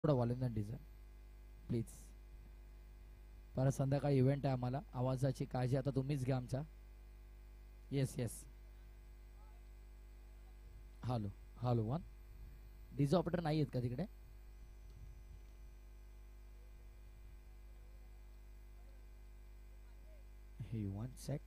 थोडा volume DJ please. परत संध्याकाळी इव्हेंट आहे आम्हाला. आवाजाची काळजी आता तुम्हीच घ्या आमच्या. Yes yes. Hello hello one. DJ operator नाही आहेत का तिकडे? हे वन सेक.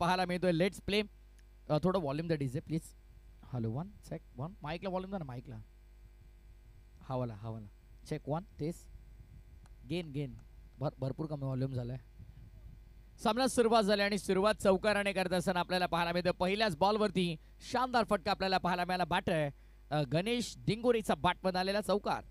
पाहायला मिळतोय. Let's play. थोडं व्हॉल्यूम द्या DJ please. Hello one check one. माईकला व्हॉल्यूम द्या ना. माईकला हवाला हवाला. Check one. तेच गेन गेन भरपूर कमी व्हॉल्यूम झालाय. सामना सुरुवात झाली आणि सुरुवात चौकाराने करत असताना आपल्याला पाहायला मिळतं पहिल्याच बॉलवरती शानदार फटका आपल्याला पाहायला मिळाला. बॅट गणेश डिंगोरेचा बॅटमध्ये आलेला चौकार.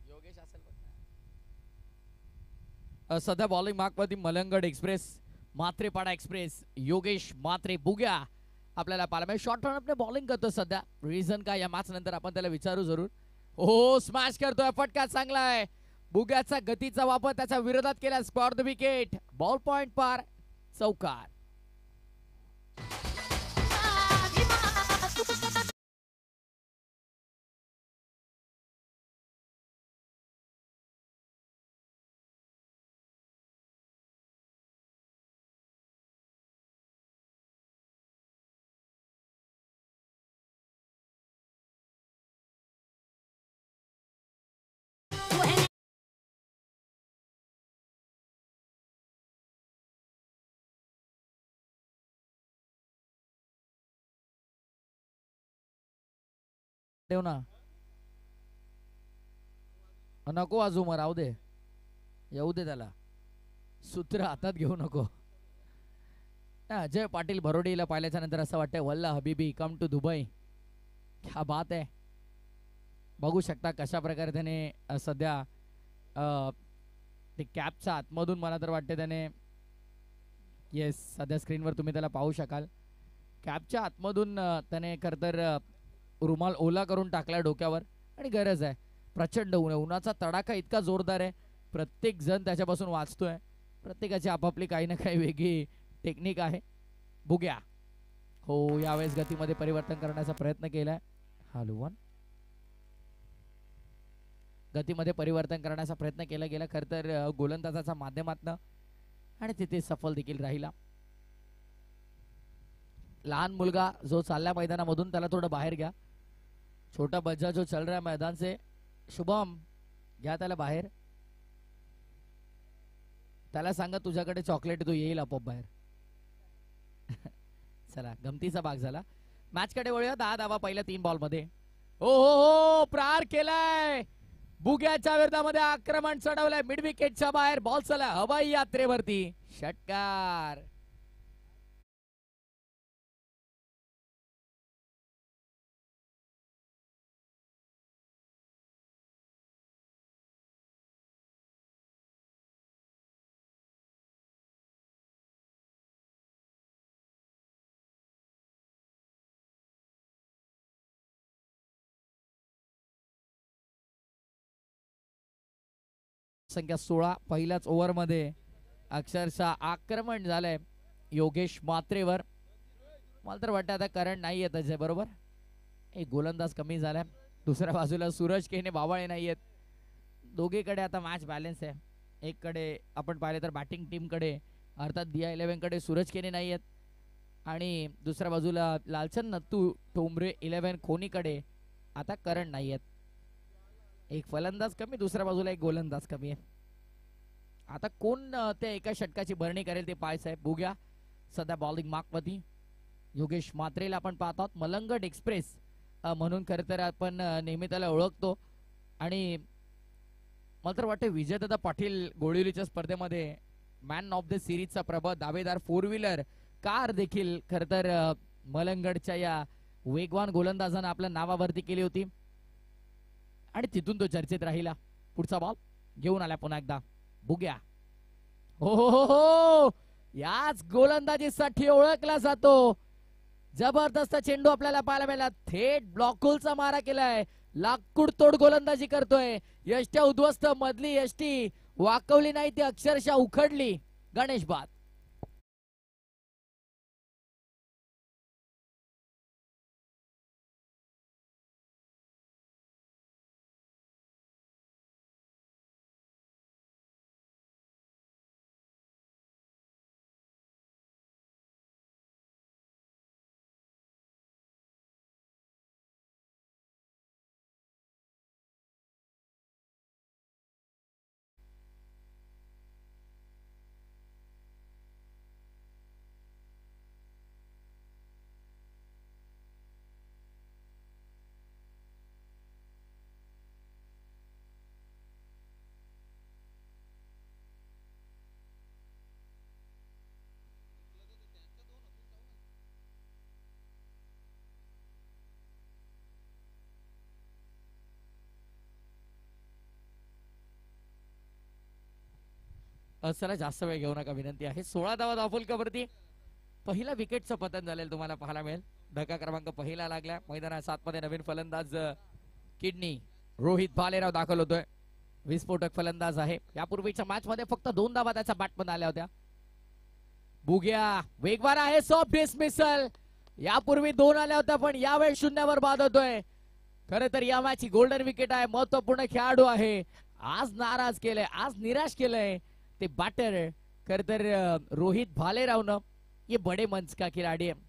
योगेश असेल सध्या बॉलिंग मार्कवरती मलंगड एक्सप्रेस, मात्रेपाडा एक्सप्रेस, योगेश मात्रे बुग्या आपल्याला पाहायला मिळेल. शॉर्ट रन आपले बॉलिंग करतो सध्या. रिझन काय या मॅच नंतर आपण त्याला विचारू जरूर. हो स्मॅश करतोय. फटका चांगला आहे. बुग्याचा गतीचा वापर त्याच्या विरोधात केला. Square the wicket. Ball point पार. चौकार. ठेव ना. नको वाजू मग राहू दे. येऊ दे त्याला. सूत्र हातात घेऊ नको. अजय पाटील भरोडीला पाहिल्याच्या नंतर असं वाटतंय वल्ला हबीबी कम टू दुबई. क्या बात आहे. बघू शकता कशा प्रकारे त्याने सध्या ते कॅपच्या आतमधून मला तर वाटते त्याने येस सध्या स्क्रीनवर तुम्ही त्याला पाहू शकाल. कॅपच्या आतमधून त्याने खरं तर रुमाल ओला करून टाकला डोक्यावर. आणि गरज आहे. प्रचंड ऊन आहे. उन्हाचा तडाखा इतका जोरदार आहे. प्रत्येक जण त्याच्यापासून वाचतोय. प्रत्येकाची आपापली काही ना काही वेगळी टेक्निक आहे. बुग्या हो यावेळेस गतीमध्ये परिवर्तन करण्याचा प्रयत्न केलाय. Hello one. गतीमध्ये परिवर्तन करण्याचा प्रयत्न केला गेला खरं तर गोलंदाजाच्या माध्यमातून आणि तिथे सफल देखील राहिला. लहान मुलगा जो चालल्या मैदानामधून त्याला थोडं बाहेर घ्या. छोटा बच्चा जो चल रहा है मैदान से, शुभम घ्या त्याला बाहेर. त्याला सांगा तुझ्याकडे चॉकलेट तो येईल आपोआप बाहेर. चला गमतीचा भाग झाला. मॅच कडे वळूया. 10 धावा पहिल्या 3 बॉल मध्ये. हो हो हो प्रहार केलाय बुग्याच्या विरोधामध्ये, आक्रमण चढवलंय मिड विकेटच्या बाहेर. बॉल चला हवाई यात्रेवरती षटकार. संख्या 16 पहिल्याच ओव्हर मध्ये अक्षरशः आक्रमण झालंय योगेश म्हात्रेवर. मला तर वाटतं आता करंट नाही येत आहे बरोबर. एक गोलंदाज कमी झालाय. दुसऱ्या बाजूला सूरज केने बावळे नाहीयेत. दोघीकडे आता मॅच बॅलन्स आहे. एक कडे आपण पाहिले तर बॅटिंग टीम कडे अर्थात दिया 11 कडे सूरज केने नाहीयेत आणि दुसऱ्या बाजूला लालचंद नत्तू टोंबरे 11 खोनीकडे आता करंट नाहीयेत. एक फलंदाज कमी, दुसऱ्या बाजूला एक गोलंदाज कमी आहे. आता कोण त्या एका षटकाची भरणी करेल ते पाहायचं आहे. बुग्या सध्या बॉलिंग मार्कवरती. योगेश म्हात्रेला आपण पाहत आहोत मलंगट एक्सप्रेस म्हणून खरं तर आपण नेहमी त्याला ओळखतो. आणि मला तर वाटतं विजयदादा पाटील गोळिवलीच्या स्पर्धेमध्ये मॅन ऑफ द सिरीजचा प्रभाव दावेदार 4 व्हीलर कार देखील खरं तर मलंगडच्या या वेगवान गोलंदाजानं आपल्या नावावरती केली होती आणि तिथून तो चर्चेत राहिला. पुढचा बॉल घेऊन आला पुन्हा एकदा बुग्या. हो हो हो हो याच गोलंदाजीसाठी ओळखला जातो. जबरदस्त चेंडू आपल्याला पाहायला मिळाला. थेट ब्लॉकहोलचा मारा केलाय. लाकूड तोड गोलंदाजी करतोय. यष्ट्या उद्ध्वस्त, मधली यष्टी वाकवली नाही ती अक्षरशः उखडली. गणेश बाद. चला जास्त वेळ घेऊ नका विनंती आहे. 16 धावा धावफलकावरती पहिला विकेटचं पतन झालेलं तुम्हाला पाहायला मिळेल. धक्का क्रमांक पहिला लागला. मैदानात 7 मध्ये नवीन फलंदाज किडनी रोहित भालेराव दाखल होतोय. विस्फोटक फलंदाज आहे. यापूर्वीच्या मॅच मध्ये फक्त 2 धावा त्याच्या बॅटमध्ये आल्या होत्या. बुग्या वेगवान आहे. सॉफ्ट डिसमिसल यापूर्वी 2 आल्या होत्या पण यावेळी 0 बाद होतोय. खरं तर या मॅचची गोल्डन विकेट आहे. महत्वपूर्ण खेळाडू आहे. आज नाराज केलंय, आज निराश केलंय ते बॅटर खर तर रोहित भालेरावनं. ये बडे मंच का खिलाडी आहे.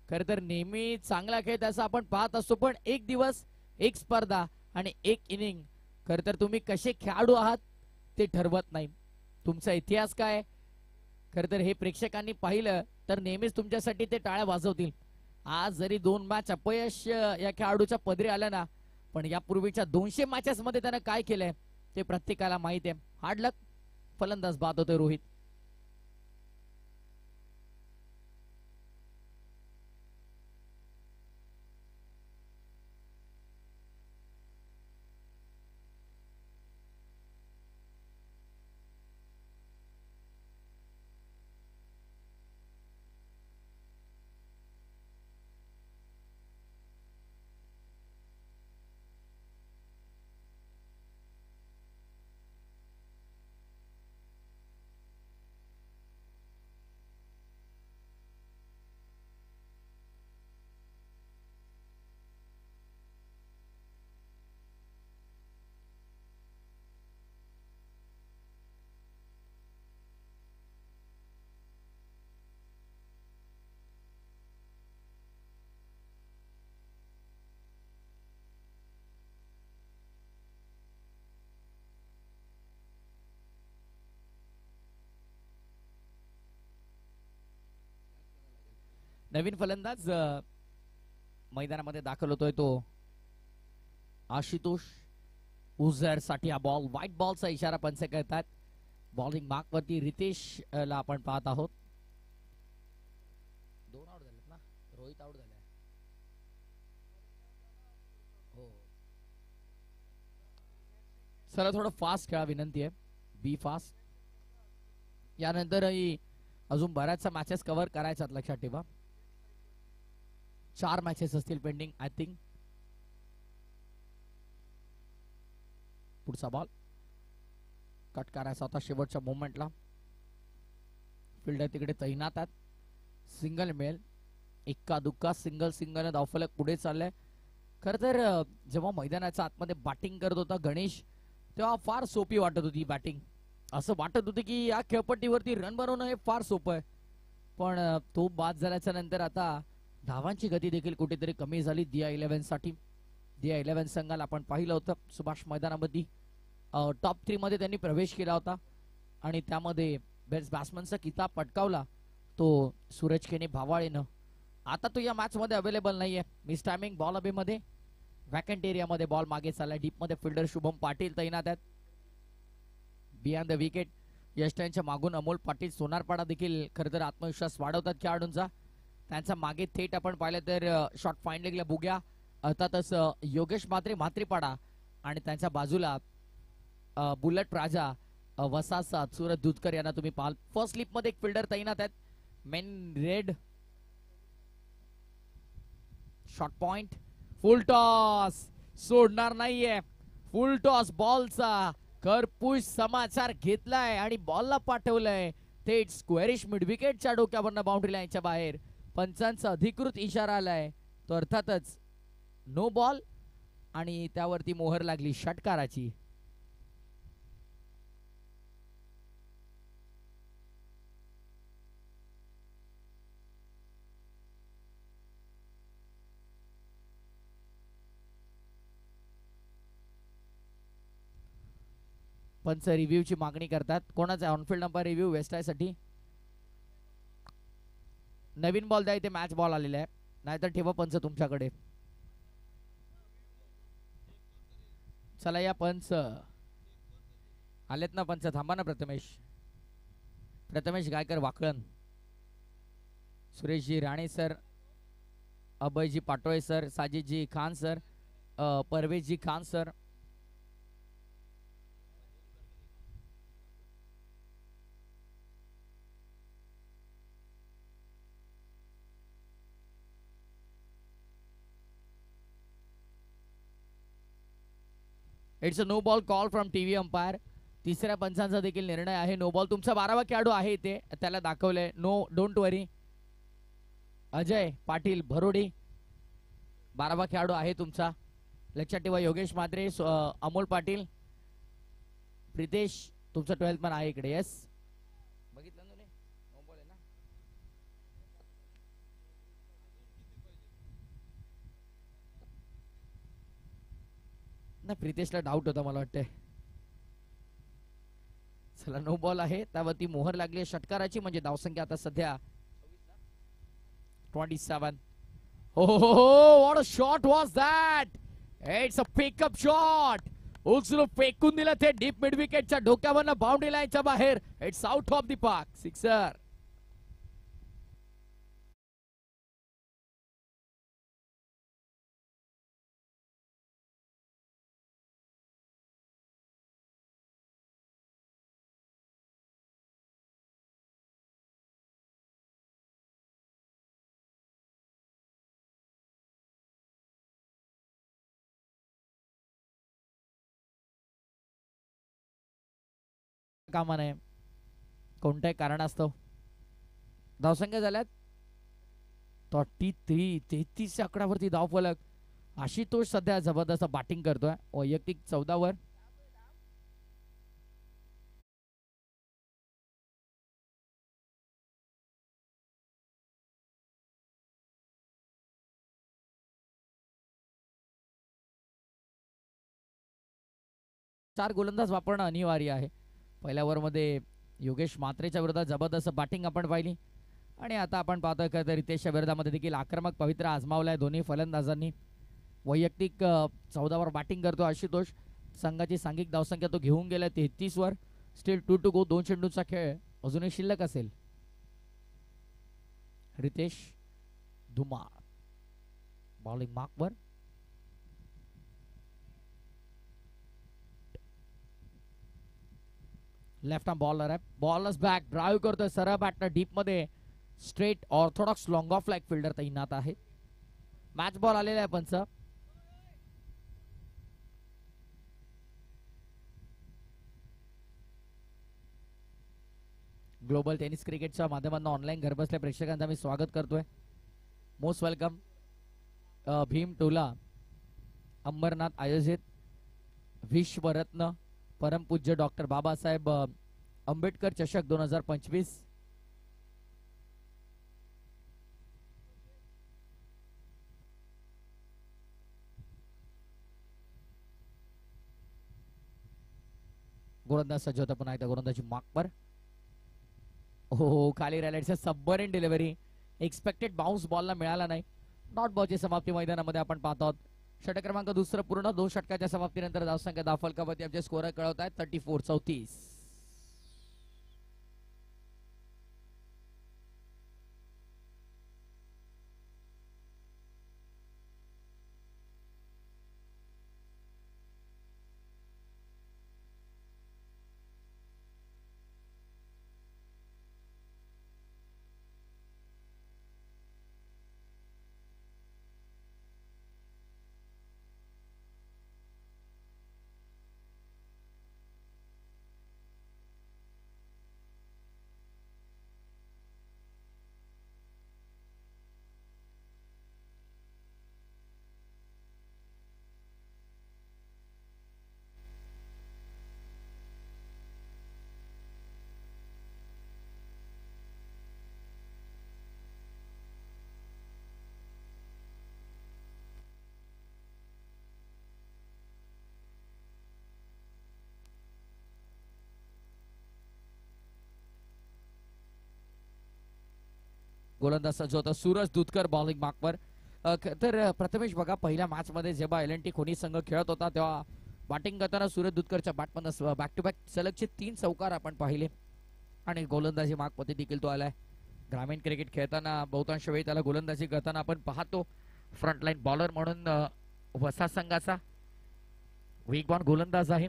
खर तर नेहमी चांगला खेळ त्याचा आपण पाहत असतो पण एक दिवस एक स्पर्धा आणि एक इनिंग खर तर तुम्ही कसे खेळाडू आहात ते ठरवत नाही. तुमचा इतिहास काय खर तर हे प्रेक्षकांनी पाहिलं तर नेहमीच तुमच्यासाठी ते टाळ्या वाजवतील. आज जरी 2 मॅच अपयश या खेळाडूच्या पदरी आलं ना पण यापूर्वीच्या 200 मॅचेस मध्ये त्यानं काय केलंय ते प्रत्येकाला माहित आहे. हार्ड लक. फलंदाज बाद होतोय रोहित. नवीन फलंदाज मैदानामध्ये दाखल होतोय तो आशुतोष उजर साठी हा बॉल व्हाईट बॉलचा इशारा पंच करतात. बॉलिंग मार्क वरती रितेश ला आपण पाहत आहोत. 2 आउट झालेत ना, रोहित आउट झालाय. हो चला थोडं फास्ट खेळा विनंती आहे. बी फास्ट. यानंतरही अजून बऱ्याचशा मॅचेस कव्हर करायच्यात लक्षात ठेवा. 4 मॅचेस असतील पेंडिंग आय थिंक. पुढचा बॉल कट करायचा होता शेवटच्या मोमेंटला. फिल्डर तिकडे तैनात आहेत. सिंगल मिळेल. एक्का दुक्का सिंगल सिंगल धावफलक पुढे चाललाय. खरं तर जेव्हा मैदानाच्या आतमध्ये बॅटिंग करत होता गणेश तेव्हा फार सोपी वाटत होती बॅटिंग. असं वाटत होतं की या खेळपट्टीवरती रन बनवणं हे फार सोपं आहे. पण तो बाद झाल्याच्या नंतर आता धावांची गती देखील कुठेतरी कमी झाली दिया 11 साठी. दिया 11 संघाला आपण पाहिलं होतं सुभाष मैदानामध्ये टॉप 3 मध्ये त्यांनी प्रवेश केला होता आणि त्यामध्ये बेस्ट बॅट्समनचा किताब पटकावला तो सूरज केने भावाळेनं. आता तो या मॅच मध्ये अवेलेबल नाहीये. मिस टायमिंग बॉल अबे मध्ये वॅकंट एरियामध्ये बॉल मागे चाललाय. डीप मध्ये फिल्डर शुभम पाटील तैनात आहेत. बियॉन्ड द विकेट यष्टांच्या मागून अमोल पाटील सोनारपाडा देखील खरं तर आत्मविश्वास वाढवतात खेळाडूंचा. त्यांचा मागे थेट आपण पाहिलं तर शॉट फाइंडिंगला बुग्या अर्थातच योगेश मात्रे म्हात्रीपाडा आणि त्यांच्या बाजूला बुलेट राजा वसासा सूरज दुधकर यांना तुम्ही पाहाल. फर्स्ट स्लिप मध्ये एक फिल्डर तैनात आहेत. मेन रेड शॉट पॉइंट फुल टॉस सोडणार नाहीये. फुल टॉस बॉलचा करपुश समाचार घेतलाय आणि बॉलला पाठवलंय थेट स्क्वेअरिश मिड विकेटच्या डोक्यावरनं बाउंड्री लाईनच्या बाहेर. पंचांचा अधिकृत इशारा आलाय तो अर्थातच नो बॉल आणि त्यावरती मोहर लागली षटकाराची. पंच रिव्ह्यूची मागणी करतात. कोणाचा ऑनफिल्ड नंबर रिव्ह्यू वेस्टाय साठी. नवीन बॉल द्या इथे मॅच बॉल आलेला आहे नाहीतर ठेवा पंच तुमच्याकडे. चला या पंच आलेत ना पंच. थांबा ना Prathamesh Gaikar Wakalan, Sureshji Rane sir, Abhayji Patole sir, Sajidji Khan sir, Parveshji Khan sir. It's a no ball call from TV umpire. तिसऱ्या पंचांचा देखील निर्णय आहे नो बॉल. तुमचा 12वा खेळाडू आहे इथे त्याला दाखवलंय नो डोंट वरी. अजय पाटील भरोडी 12वा खेळाडू आहे तुमचा लक्षात ठेवा. योगेश मात्रे, अमोल पाटील, प्रितेश तुमचा 12th पण आहे इकडे. येस बघितलं ना नो बॉल आहे ना. प्रितेशला डाऊट होता मला वाटतंय. चला नो बॉल आहे त्यावरती मोहर लागली षटकाराची म्हणजे धावसंख्या आता सध्या 27. हो what a shot was that. It's a pickup shot. उचलून फेकून दिलं ते डीप मिड विकेटच्या डोक्यावरनं बाउंड्री लाईनच्या बाहेर. It's out of the park. Sixer. कामा नये कोणत्याही कारणास्तव धावसंख्या झाल्यात 33 आकड्यावरती धावफलक. आशुतोष सध्या जबरदस्त बॅटिंग करतोय वैयक्तिक 14 वर. चार गोलंदाज वापरणं अनिवार्य आहे. पहिल्या ओव्हर मध्ये योगेश मात्रेच्या विरोधात जबरदस्त बॅटिंग आपण पाहिली आणि आता आपण पाहतोय का रितेशच्या विरोधामध्ये देखील आक्रमक पवित्र आजमावलाय दोन्ही फलंदाजांनी. वैयक्तिक 14 बॅटिंग करतो आशुतोष. संघाची सांघिक धावसंख्या तो घेऊन गेला 33 वर. Steel 2 to go. 2 चेंडूचा खेळ अजूनही शिल्लक असेल. रितेश धुमाळ बॉलिंग मार्कवर. लेफ्ट आर्म बॉलर आहे. बॉलर्स बॅक ड्राईव्ह करतोय सरळ बॅटनं डीप मध्ये. Straight orthodox long off like fielder तैनात आहे. मॅच बॉल आलेला आहे पंच. ग्लोबल टेनिस क्रिकेटच्या माध्यमातून ऑनलाईन घरबसल्या प्रेक्षकांचा मी स्वागत करतोय. Most welcome. भीम टोला अंबरनाथ आयोजित विश्वरत्न परमपूज्य डॉक्टर बाबासाहेब आंबेडकर चषक 2025. गोलंदाज सज्ज होता पुन्हा एकदा गोलंदाजी मार्कवर. हो खाली राहिल्याच्या सबमरीन डिलिव्हरी. एक्सपेक्टेड बाउन्स बॉलला मिळाला नाही. नॉट बॉलची समाप्ती मैदानामध्ये आपण पाहत आहोत. षटक क्रमांक दुसरं पूर्ण. 2 षटकाच्या समाप्तीनंतर धावसंख्या 10 फलकावरती आमचे स्कोर कळवत आहेत 34-34. गोलंदाज सज्ज होता सूरज दूधकर बॉलिंग मार्कवर. तर प्रथमेश बघा पहिल्या मॅच मध्ये जेव्हा एल&टी खोनी संघ खेळत होता तेव्हा बॅटिंग करताना सूरज दूधकरच्या बॅटमधून बॅक टू बॅक सलगचे 3 चौकार आपण पाहिले आणि गोलंदाजी मार्कमध्ये देखील तो आलाय. ग्रामीण क्रिकेट खेळताना बहुतांश वेळी त्याला गोलंदाजी करताना आपण पाहतो. फ्रंटलाईन बॉलर म्हणून वसा संघाचा वेगवान गोलंदाज आहे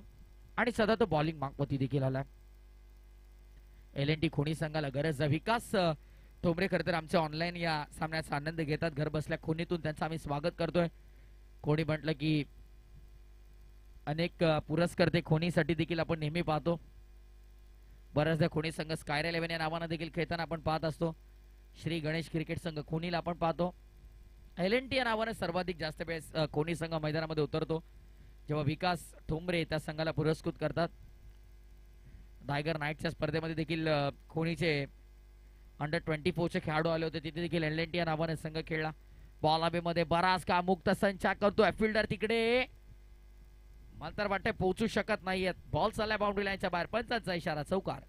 आणि सध्या तो बॉलिंग मार्कमध्ये देखील आलाय. एल&टी खोनी संघाला गरज आहे. विकास ठोंबरे खरं तर आमच्या ऑनलाईन या सामन्याचा आनंद घेतात घर बसल्या खोनीतून. त्यांचं आम्ही स्वागत करतोय. खोनी म्हटलं की अनेक पुरस्कर्ते खोनीसाठी देखील आपण नेहमी पाहतो. बऱ्याचदा खोनी संघ स्कायर 11 या नावानं देखील खेळताना आपण पाहत असतो. श्री गणेश क्रिकेट संघ खोनीला आपण पाहतो. एल&टी या नावाने सर्वाधिक जास्त वेळेस खोनी संघ मैदानामध्ये उतरतो. जेव्हा विकास ठोंबरे त्या संघाला पुरस्कृत करतात. टायगर नाईटच्या स्पर्धेमध्ये देखील खोनीचे अंडर 24 चे खेळाडू आले होते. तिथे देखील एल&टी या नावाने संघ खेळला. बॉल हवेमध्ये बराच का मुक्त संचार करतोय फिल्डर तिकडे. मला तर वाटतंय पोहोचू शकत नाहीयेत. बॉल चाललाय बाउंड्री लाईनच्या बाहेर. पंचांचा इशारा चौकार.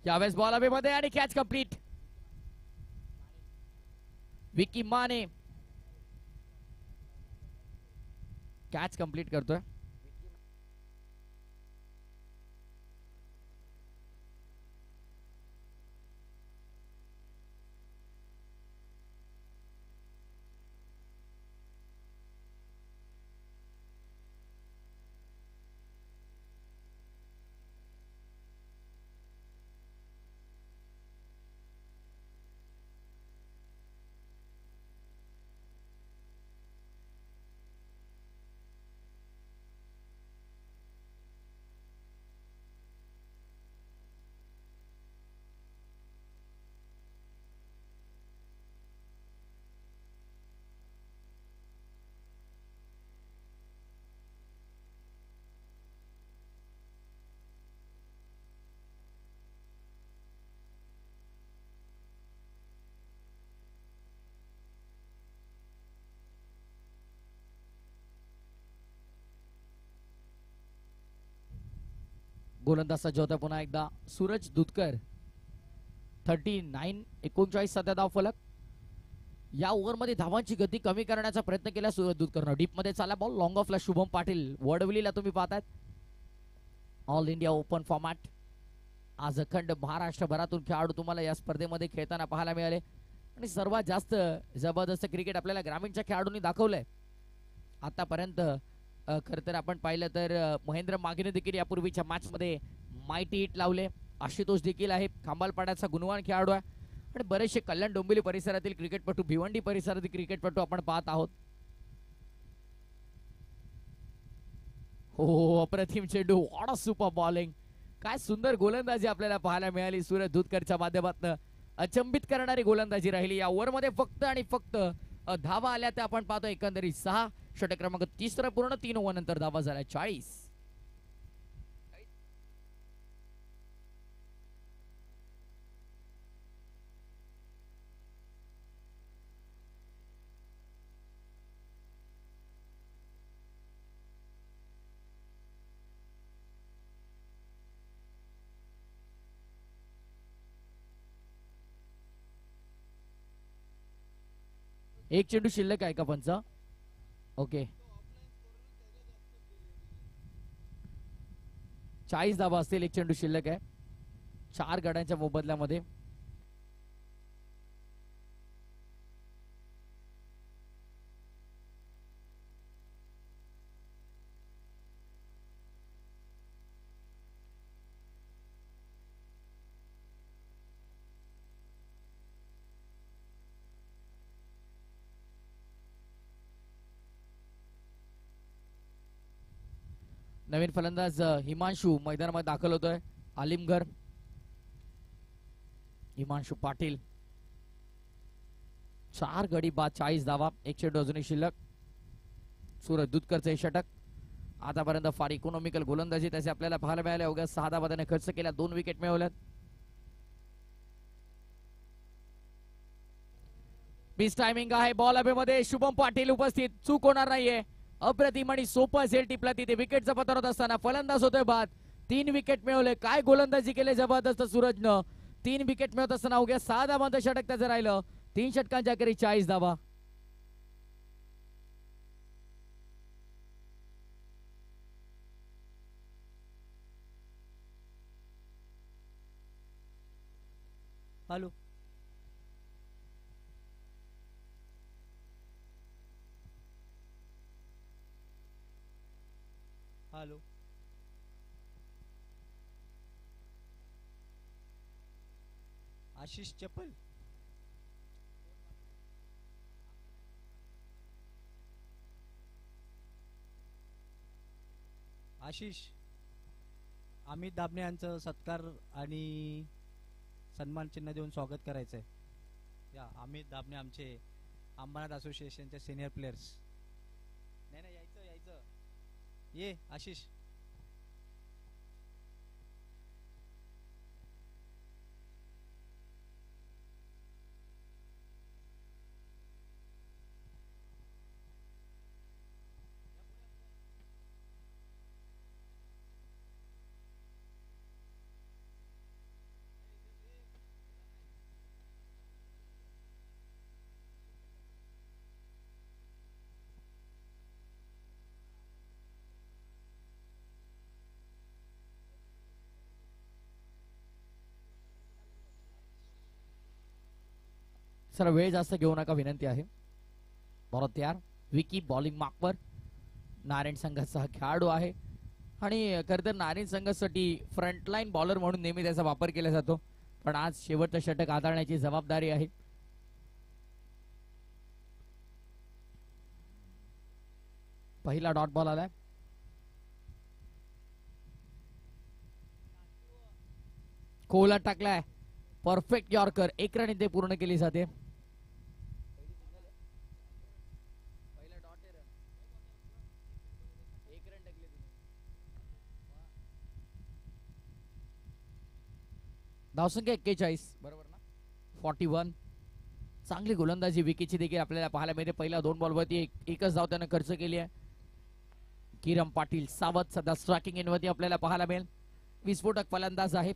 यावेळेस बॉल हवेमध्ये आणि catch complete. Vicky Mane catch complete करतोय. गोलंदाज सज्ज होता पुन्हा एकदा सूरज दुधकर. 39 सध्या धाव फलक. या ओव्हरमध्ये धावांची गती कमी करण्याचा प्रयत्न केला सूरज दुधकरनं. डीप मध्ये चालला बॉल लॉंग ऑफला शुभम पाटील वडवलीला तुम्ही पाहताय. All India open format. आज अखंड महाराष्ट्रभरातून खेळाडू तुम्हाला या स्पर्धेमध्ये खेळताना पाहायला मिळाले आणि सर्वात जास्त जबरदस्त क्रिकेट आपल्याला ग्रामीणच्या खेळाडूंनी दाखवलंय आतापर्यंत. खरं तर आपण पाहिलं तर महेंद्र मागीने देखील यापूर्वीच्या मॅच मध्ये माइटी हिट लावले. आशुतोष देखील आहे खांबालपाड्याचा गुणवान खेळाडू आहे आणि बरेचसे कल्याण डोंबिवली परिसरातील क्रिकेटपटू भिवंडी परिसरातील क्रिकेटपटू आपण पाहत आहोत. हो अप्रतिम चेंडू. What a super bowling. काय सुंदर गोलंदाजी आपल्याला पाहायला मिळाली सूरज दुधकरच्या माध्यमातून. अचंबित करणारी गोलंदाजी राहिली या ओव्हरमध्ये. फक्त आणि फक्त धावा आल्या त्या आपण पाहतो एकंदरीत 6. षटक क्रमांक 30 पूर्ण. 3 ओव्हर नंतर धावा झाल्या 40. एक चेंडू शिल्लक आहे का पंच? ओके 40 धावा असतील. एक चेंडू शिल्लक आहे 4 गड्यांच्या मोबदल्यामध्ये. नवीन फलंदाज हिमांशू मैदानामध्ये दाखल होतोय. आलिमगर हिमांशू पाटील. 4 गडी बाद 40 धावा. एक चेंडू अजूनही शिल्लक. सूरज दुधकरचे षटक. आतापर्यंत फार इकॉनॉमिकल गोलंदाजी त्याचे आपल्याला पाहायला मिळाले. अवघ्या 6 धावा त्याने खर्च केल्या. 2 विकेट मिळवल्यात. पीस टायमिंग आहे. बॉल हवेमध्ये. शुभम पाटील उपस्थित. चूक होणार नाहीये. अप्रतिम आणि सोपा झेल टिपला तिथे विकेटचा पतन होत असताना फलंदाज होतोय बाद. 3 विकेट मिळवले. काय गोलंदाजी केले जबरदस्त सूरजनं. 3 विकेट मिळवत असताना अवघ्या 6 धावांचं षटक त्याचं राहिलं. 3 षटकांच्या अखेरी 40 धावा. हॅलो हॅलो आशिष चप्पल. आशिष अमित दाबणे यांचं सत्कार आणि सन्मान चिन्ह देऊन स्वागत करायचंय. या अमित दाबणे आमचे अंबरनाथ असोसिएशनचे सिनियर प्लेयर्स. नाही नाही यायचं यायचं. ये आशिष. सर वेळ जास्त घेऊ नका विनंती आहे. बरोबर तयार. विकी बॉलिंग मार्कवर. नारायण संघाचा हा खेळाडू आहे आणि खरं तर नारायण संघासाठी फ्रंटलाईन बॉलर म्हणून नेहमी त्याचा वापर केला जातो. पण आज शेवटचं षटक हाताळण्याची जबाबदारी आहे. पहिला डॉट बॉल आलाय. कोला टाकलाय. Perfect yorker. 1 रन इथे पूर्ण केली जाते. धावसंख्या 41 बरोबर ना. 41. चांगली गोलंदाजी विकेटची देखील आपल्याला पाहायला मिळते. पहिल्या 2 बॉलवरती एकच धाव त्याने खर्च केली आहे. किरण पाटील सावध सध्या स्ट्रायकिंग एंडवरती आपल्याला पाहायला मिळेल. विस्फोटक फलंदाज आहे.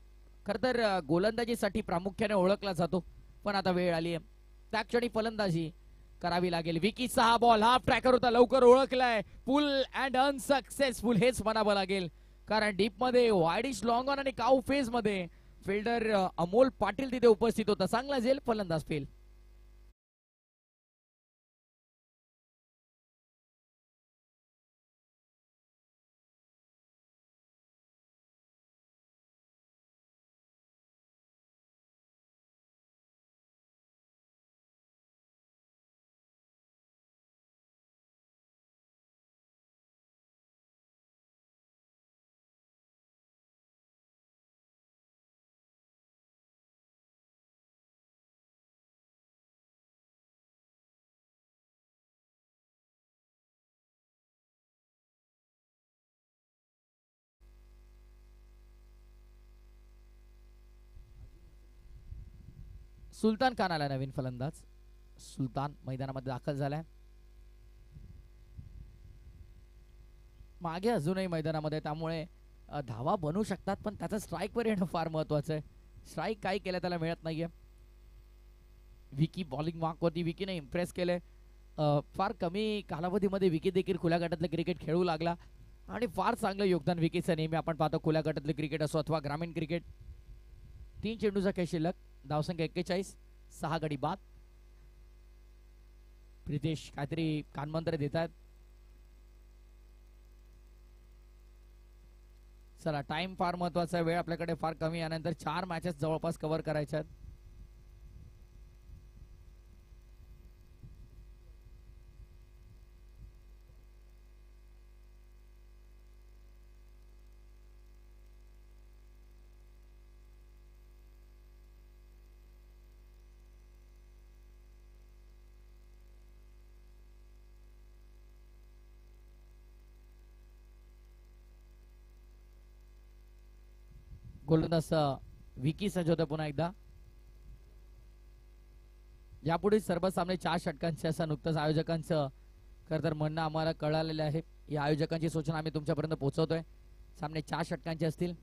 खर तर गोलंदाजीसाठी प्रामुख्याने ओळखला जातो, पण आता वेळ आली आहे त्या क्षणी फलंदाजी करावी लागेल. विकी 6 बॉल, हाफ ट्रॅकर होता, लवकर ओळखलाय. फुल अँड अनसक्सेसफुल हेच म्हणावं लागेल, कारण डीप मध्ये वाईडिश लॉंग ऑन आणि काऊ फेज मध्ये फिल्डर अमोल पाटील तिथे उपस्थित होता. चांगला झेल, फलंदाज फेल. सुलतान खान आला नवीन फलंदाज. सुलतान मैदानामध्ये दाखल झालाय. मागे अजूनही मैदानामध्ये, त्यामुळे धावा बनवू शकतात, पण त्याचा स्ट्राईकवर येणं फार महत्वाचं आहे. स्ट्राईक काय केलं त्याला मिळत नाहीये. विकी बॉलिंग वरती, विकीने इम्प्रेस केले. फार कमी कालावधीमध्ये विकी देखील खुल्या गटातलं क्रिकेट खेळू लागला आणि फार चांगलं योगदान विकीचं नेहमी आपण पाहतो, खुल्या गटातलं क्रिकेट असो अथवा ग्रामीण क्रिकेट. 3 चेंडूचा खेळ शिल्लक, धावसंख्या 41, 6 गडी बाद. प्रितेश काहीतरी कानमंत्र देत आहेत. चला, टाइम फार महत्वाचा, वेळ आपल्याकडे फार कमी, यानंतर 4 मॅचेस जवळपास कव्हर करायच्या आहेत. गोलंदाज विकी सज्ज होता पुन्हा एकदा. यापुढे सर्व सामने 4 षटकांचे असं नुकतंच आयोजकांचं खरं तर म्हणणं आम्हाला कळालेलं आहे. या आयोजकांची सूचना आम्ही तुमच्यापर्यंत पोहोचवतोय. सामने 4 षटकांचे असतील.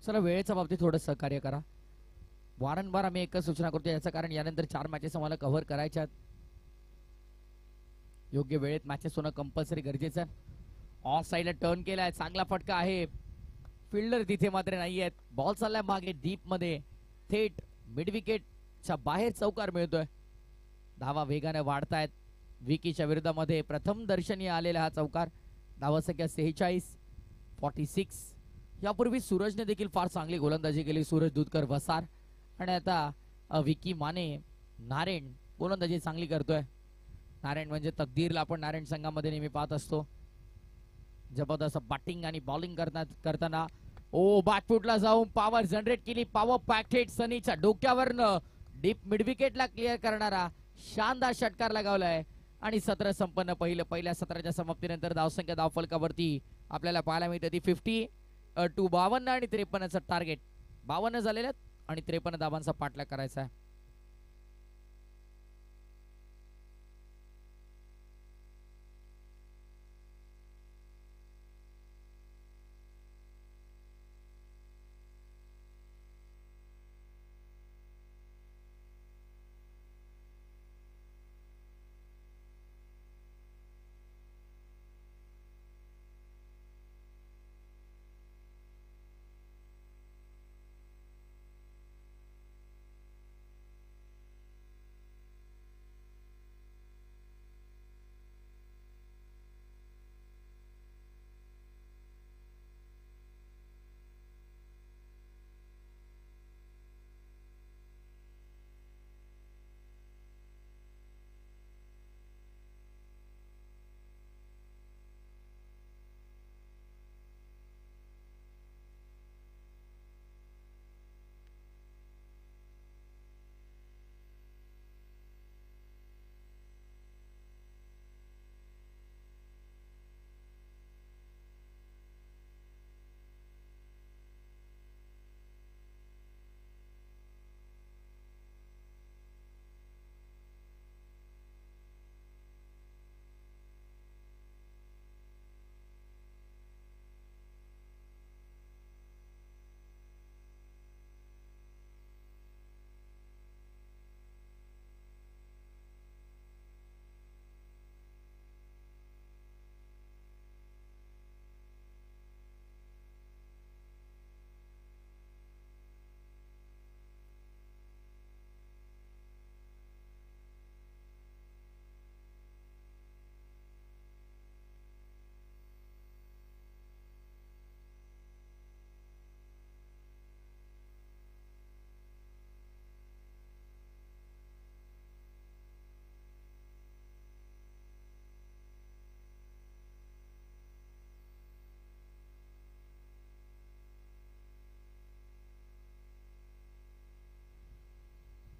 चला, वेळेच्या बाबतीत थोडं सहकार्य करा. वारंवार आम्ही एकच सूचना करतो, याचं कारण यानंतर 4 मॅचेस आम्हाला कव्हर करायच्या. योग्य वेळेत मॅचेस होणं कंपल्सरी गरजेचं आहे. ऑफ साईडला टर्न केलाय, चांगला फटका आहे. फिल्डर तिथे मात्र नाहीये. बॉल चाललाय मागे डीप मध्ये, थेट मिड विकेटच्या बाहेर चौकार मिळतोय. धावा वेगाने वाढतायत. विकीच्या विरोधामध्ये प्रथम दर्शनी आलेला हा चौकार. धावसंख्या 46, 46. यापूर्वी सूरजने देखील फार चांगली गोलंदाजी केली. सूरज दूधकर वसार आणि आता विकी माने नारायण गोलंदाजी चांगली करतोय. नारायण म्हणजे तकदीरला आपण नारायण संघामध्ये नेहमी पाहत असतो. जबरदस्त बॅटिंग आणि बॉलिंग करताना बॅकफुटला जाऊन पॉवर जनरेट केली. पॉवर पॅक्ट हिट सनीच्या डोक्यावरनं डीप मिड विकेटला क्लिअर करणारा शानदार षटकार लगावलाय आणि सत्र संपन्न. पहिल्या सत्राच्या समाप्तीनंतर धावसंख्या धावफलकावरती आपल्याला पाहायला मिळते ती 50 टू 52 आणि 53चं टार्गेट. 52 झालेल्या आणि 53 धावांचा पाठलाग करायचा आहे.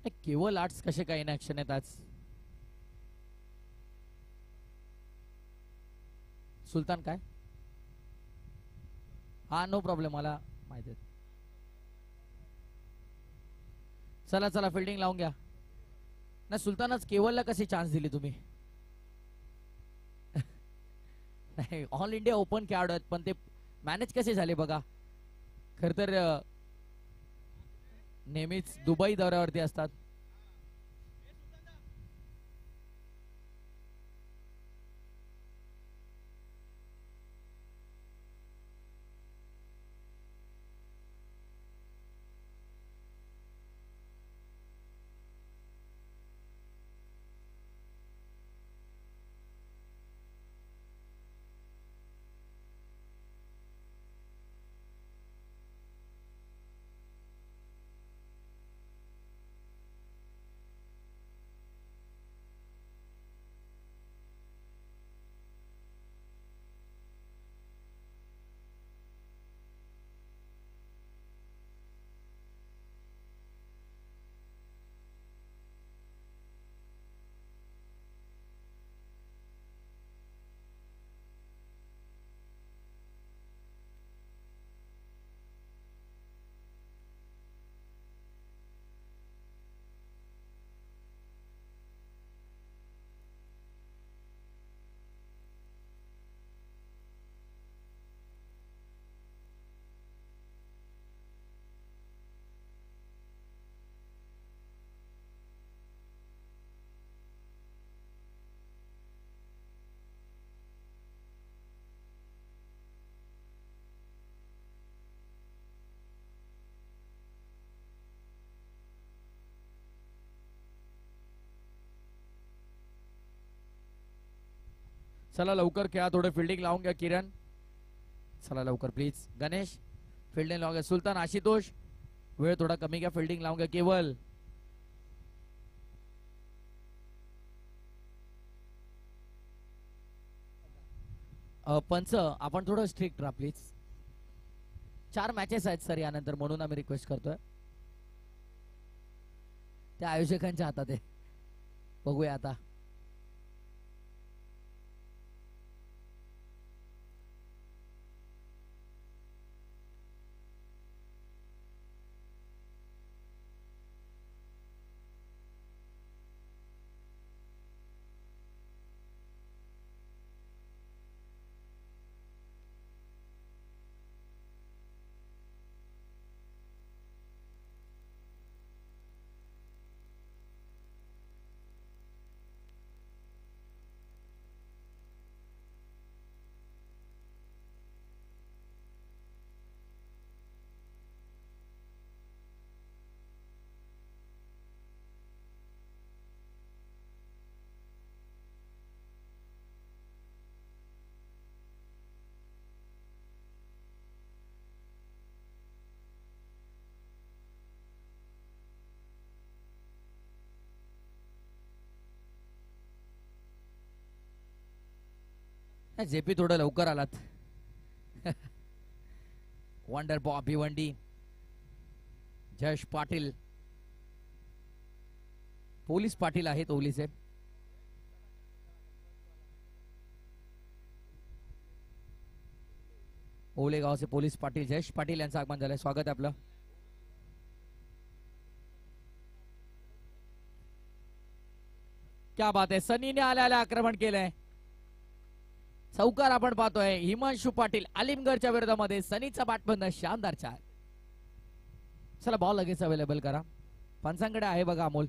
केवळ आर्ट्स कसे काही ऍक्शन आहेत आज? सुलतान काय? हा नो प्रॉब्लेम, मला माहिती आहे. चला चला फिल्डिंग लावून घ्या. ना सुलतानच केवळला कशी चान्स दिली तुम्ही? नाही, ऑल इंडिया ओपन खेळाडू आहेत पण ते मॅनेज कसे झाले बघा. खर तर नेहमीच दुबई दौऱ्यावरती असतात. चला लवकर खेळा, थोडं फिल्डिंग लावून घ्या. किरण चला लवकर प्लीज. गणेश फिल्डिंग लावून घ्या. सुलतान, आशुतोष वेळ थोडा कमी घ्या, फिल्डिंग लावून घ्या. केवल पंच आपण थोडं स्ट्रिक्ट राहा प्लीज. 4 मॅचेस आहेत सर यानंतर, म्हणून आम्ही रिक्वेस्ट करतोय. त्या आयोजकांच्या हातात आहे. बघूया आता. जेपी थोडं लवकर आलात. वंडर बॉ भिवंडी, जयश पाटील, पोलीस पाटील आहेत ओलीचे. ओले गावचे पोलीस पाटील जयश पाटील यांचं आगमन झालंय. स्वागत आहे आपलं. क्या बात आहे. सनीने आल्याला आक्रमण केलंय. चौकार आपण पाहतोय. हिमांशु पाटील आलिमगडच्या विरोधामध्ये सनीचा बाटबंद शानदार 4. चला बॉल लगेच अवेलेबल करा. पंचांकडे आहे बघा अमोल.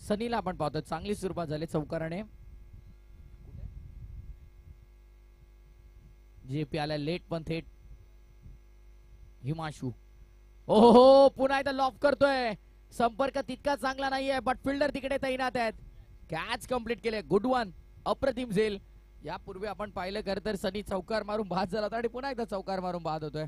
सनीला आपण पाहतो चांगली सुरुवात झाली चौकाराने. जेपी आला लेट पण थेट. हिमांशू ओहो पुन्हा एकदा लॉफ करतोय. संपर्क तितका चांगला नाहीये बट फिल्डर तिकडे तैनात आहेत. कॅच कंप्लीट केले. Good one. अप्रतिम झेल. यापूर्वी आपण पाहिलं खरं तर सनी चौकार मारून बाद झाला होता आणि पुन्हा एकदा चौकार मारून बाद होतोय.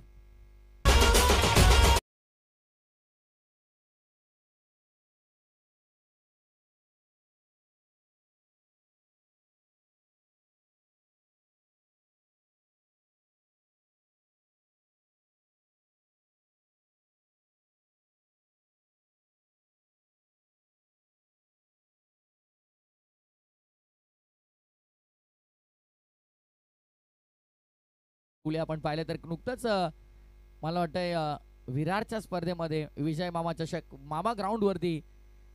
पुढे आपण पाहिलं तर नुकतंच मला वाटतंय विरारच्या स्पर्धेमध्ये विजय मामा चषक मामा ग्राउंड वरती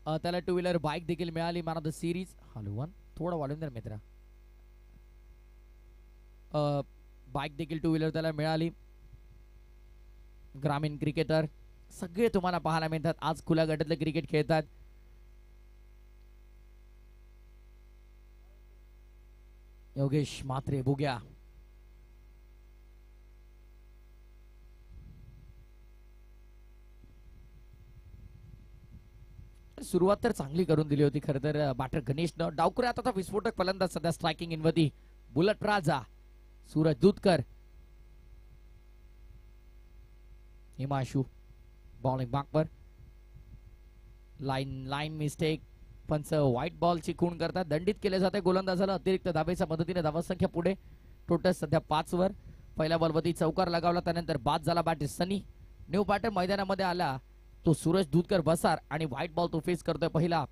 त्याला टू व्हीलर बाईक देखील मिळाली. Man of the series. हलवून थोडं वाढून द्या मित्रा. बाईक देखील टू व्हीलर त्याला मिळाली. ग्रामीण क्रिकेटर सगळे तुम्हाला पाहायला मिळतात आज खुल्या गटातलं क्रिकेट खेळतात. योगेश म्हात्रे बुग्या. सुरुवात तर चांगली करून दिली होती खरं तर बॅटर गणेशनं. डावकुरे आता विस्फोटक फलंदाज सध्या स्ट्रायकिंग इनवरती. बुलट राजा सूरज दूधकर. हिमांशू बॉलिंग मार्कवर. Line mistake. पंच व्हाईट बॉलची खूण करतात. दंडित केले जाते गोलंदाजाला. अतिरिक्त धावेच्या मदतीने धावसंख्या पुढे टोटल सध्या 5 वर. पहिल्या बॉलवरती चौकार लगावला त्यानंतर बाद झाला बॅटर सनी. न्यू बॅटर मैदानामध्ये आला तो सूरज दूधकर बसार आणि व्हाईट बॉल तो फेस करतोय. पहिला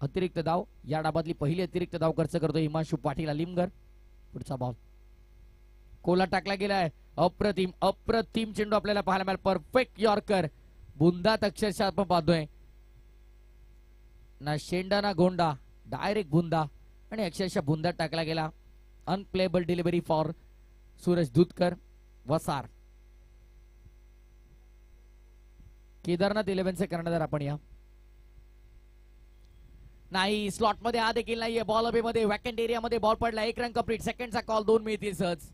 अतिरिक्त धाव या डाबातली पहिली अतिरिक्त धाव खर्च करतोय हिमांशू पाटील अलिमगर. पुढचा बॉल कोला टाकला गेलाय. अप्रतिम चेंडू आपल्याला पाहायला मिळाला. Perfect yorker. बुंदात अक्षरशः आपण पाहतोय ना शेंडा ना गोंडा डायरेक्ट बुंदा आणि अक्षरशः बुंदात टाकला गेला. अनप्लेबल डिलिव्हरी फॉर सूरज दूधकर वसार. केदारनाथ 11चे कर्णधार आपण या. नाही स्लॉट मध्ये हा देखील नाहीये. बॉल अबे मध्ये वॅकंट एरिया मध्ये बॉल पडला. 1 रन कंप्लीट. सेकंडचा कॉल 2 मिळतील सहज.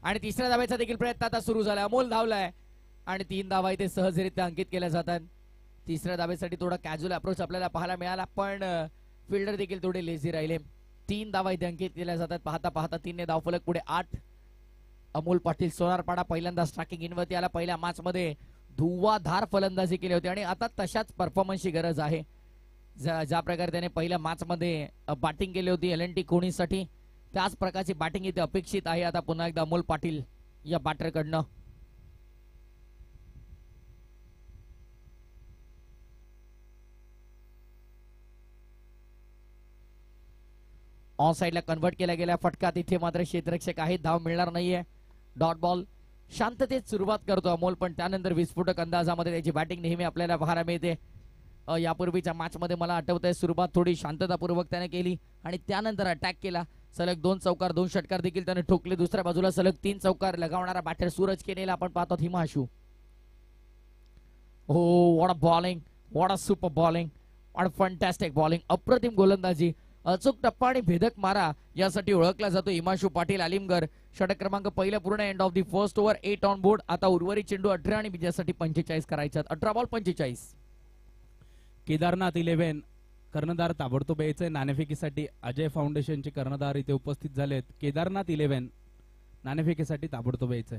आणि तिसऱ्या धावेचा देखील प्रयत्न आता सुरू झाला. अमोल धावलाय आणि 3 धावा इथे सहजरित्या अंकित केल्या जातात. तिसऱ्या धावेसाठी थोडा कॅज्युअल अप्रोच आपल्याला पाहायला मिळाला पण फिल्डर देखील थोडे लेझी राहिले. 3 धावा इथे अंकित केल्या जातात. पाहता पाहता 3 ने धावफलक पुढे 8. अमोल पाटील सोनारपाडा पहिल्यांदा स्ट्रायकिंग इनवरती आला. पहिल्या मॅच मध्ये धुव्वाधार फलंदाजी केली होती आणि आता तशाच परफॉर्मन्सची गरज आहे. ज्या प्रकारे त्याने पहिल्या मॅच मध्ये बॅटिंग केली होती LNT कोणीसाठी त्याच प्रकारची बॅटिंग इथे अपेक्षित आहे आता पुन्हा एकदा अमोल पाटील या बॅटरकडनं. ऑन साइडला कन्वर्ट केला गेला फटका. तिथे मात्र क्षेत्ररक्षक आहेत. धाव मिळणार नाहीये. Dot ball. शांततेत सुरुवात करतो अमोल पण त्यानंतर विस्फोटक अंदाजामध्ये त्याची बॅटिंग नेहमी आपल्याला पाहायला मिळते. यापूर्वीच्या मॅच मध्ये मला आठवतंय सुरुवात थोडी शांततापूर्वक त्याने केली आणि त्यानंतर अटॅक केला. सलग 2 चौकार 2 षटकार देखील त्याने ठोकले. दुसऱ्या बाजूला सलग 3 चौकार लगावणारा बॅटर सूरज केनेला आपण पाहतो. हिमांशू. हो what a bowling. What a super bowling. What a fantastic bowling. अप्रतिम गोलंदाजी. अचूक टप्पा आणि भेदक मारा यासाठी ओळखला जातो हिमांशू पाटील अलिमगर. षटक क्रमांक पहिला पूर्ण. End of the first over. 8 on board. आता उर्वरित चेंडू 18 आणि विजयासाठी 45 करायच्यात. 18 बॉल 45. केदारनाथ 11 कर्णधार ताबडतोब यायचे. नाणेफेकीसाठी अजय फाउंडेशनचे कर्णधार इथे उपस्थित झालेत. केदारनाथ 11 नाणेफेकीसाठी ताबडतोब यायचे.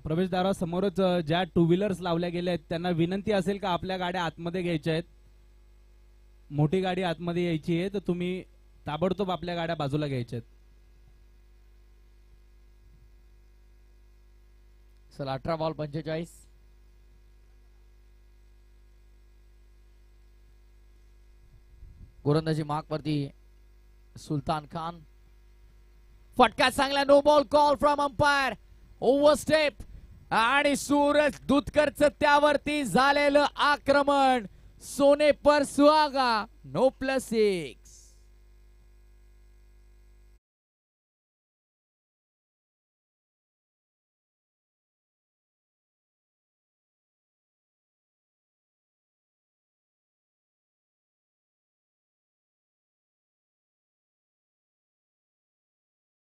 प्रवेशद्वारासमोरच ज्या टू व्हीलर्स लावल्या गेल्या आहेत त्यांना विनंती असेल का आपल्या गाड्या आतमध्ये घ्यायच्या आहेत. मोठी गाडी आतमध्ये यायची आहे तर तुम्ही ताबडतोब आपल्या गाड्या बाजूला घ्यायच्या आहेत. चला 18 बॉल 45. गोलंदाजी मार्क वरती सुलतान खान. फटका चांगला, no ball call from umpire. Overstep आणि सूरज दुधकरचं त्यावरती झालेलं आक्रमण. सोने पर सुहागा, नो +6.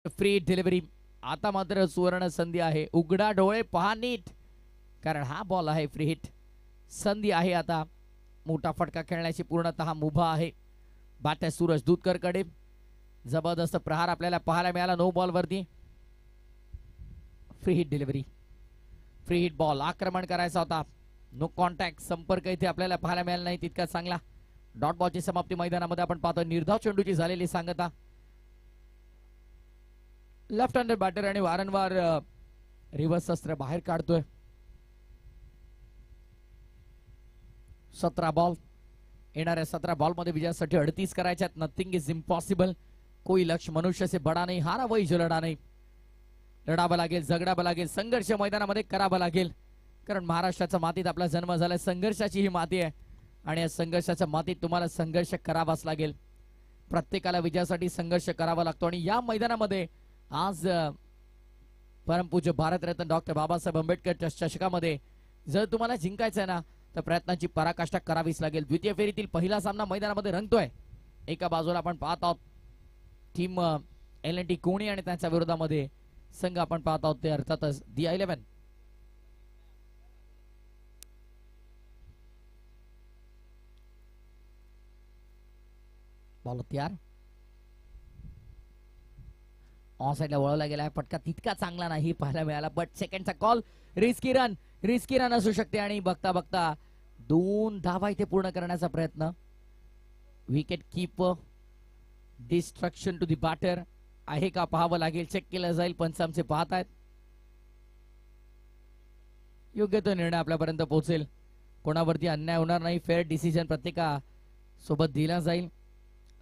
Free delivery. आता मात्र सुवर्ण संधी आहे. उघडा डोळे पहा नीट, कारण हा बॉल आहे फ्री हिट. संधी आहे आता. मोठा फटका खेळण्याची पूर्णतः मुभा आहे. बॅटर सूरज दुधकरकडे. जबरदस्त प्रहार आपल्याला पाहायला मिळाला नो बॉल वरती. Free hit delivery, free hit ball. आक्रमण करायचा होता, नो कॉन्टॅक्ट. संपर्क इथे आपल्याला पाहायला मिळाला नाही तितका चांगला. डॉट बॉलची समाप्ती मैदानामध्ये आपण पाहतोय. निर्धाव चेंडूची झालेली सांगता. लेफ्ट हँडेड बॅटर आणि वारंवार रिव्हर्स अस्त्र बाहेर काढतोय. 17 बॉल. येणाऱ्या 17 बॉल मध्ये विजयासाठी 38 करायच्यात. Nothing is impossible. कोई लक्ष्य मनुष्य से बडा नाही. हारा वही जो लढा नाही. लढावं लागेल, झगडावं लागेल, संघर्ष मैदानामध्ये करावं लागेल, कारण महाराष्ट्राच्या मातीत आपला जन्म झालाय. संघर्षाची ही माती आहे आणि या संघर्षाच्या मातीत तुम्हाला संघर्ष करावाच लागेल. प्रत्येकाला विजयासाठी संघर्ष करावा लागतो आणि या मैदानामध्ये आज परमपूज्य भारतरत्न डॉक्टर बाबासाहेब आंबेडकर चषकामध्ये जर तुम्हाला जिंकायचं आहे ना, तर प्रयत्नाची पराकाष्ठा करावीच लागेल. द्वितीय फेरीतील पहिला सामना मैदानामध्ये रंगतोय. एका बाजूला आपण पाहत आहोत टीम LNT कोणी आणि त्यांच्या विरोधामध्ये संघ आपण पाहत आहोत ते अर्थातच दी 11. बॉल तयार. ऑन साइडला वळवला गेला. फटका तितका चांगला नाही पाहायला मिळाला, बट सेकंडचा कॉल. रिस्की रन असू शकते आणि बघता बघता 2 धावा इथे पूर्ण करण्याचा प्रयत्न. Wicket keeper distraction to the batter आहे का पाहावं लागेल, चेक केलं जाईल. पंच आमचे पाहत आहेत. योग्य तो निर्णय आपल्यापर्यंत पोहोचेल. कोणावरती अन्याय होणार नाही. फेअर डिसिजन प्रत्येका सोबत दिला जाईल.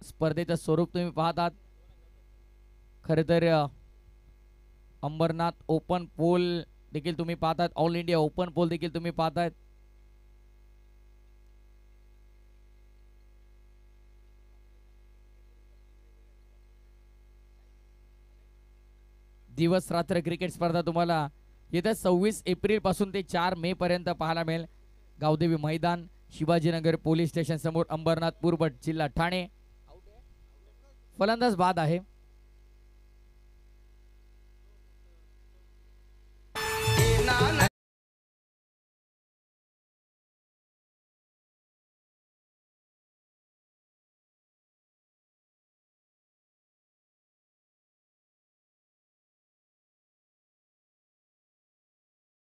स्पर्धेचं स्वरूप तुम्ही पाहतात. खरे तर अंबरनाथ ओपन पोल देखील तुम्ही पाहतात. ऑल इंडिया ओपन पोल देखील तुम्ही पाहतायत. दिवस रात्र क्रिकेट स्पर्धा तुम्हाला येत्या 26 एप्रिल पासून ते 4 मे पर्यंत पाहायला मिळेल. गावदेवी मैदान, शिवाजीनगर पोलीस स्टेशन समोर, अंबरनाथ पूर्व, जिल्हा ठाणे. फलंदाज बाद आहे.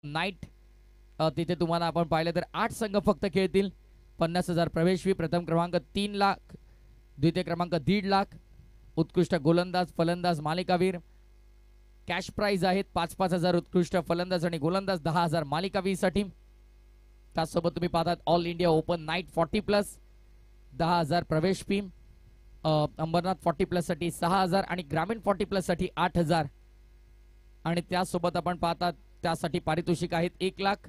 नाईट तिथे तुम्हाला आपण पाहिलं तर 8 संघ फक्त खेळतील. 50,000 प्रवेश फी. प्रथम क्रमांक 3 लाख, द्वितीय क्रमांक 1.5 लाख. उत्कृष्ट गोलंदाज, फलंदाज, मालिकावीर कॅश प्राइज आहेत. 5-5 हजार उत्कृष्ट फलंदाज आणि गोलंदाज, 10,000 मालिकावीरसाठी. त्याचसोबत तुम्ही पाहतात ऑल इंडिया ओपन नाईट 40+, 10,000 प्रवेश फी. अंबरनाथ 40+ साठी 6,000 आणि ग्रामीण 40+ साठी 8,000. आणि त्यासोबत आपण पाहतात त्यासाठी पारितोषिक आहेत 1 लाख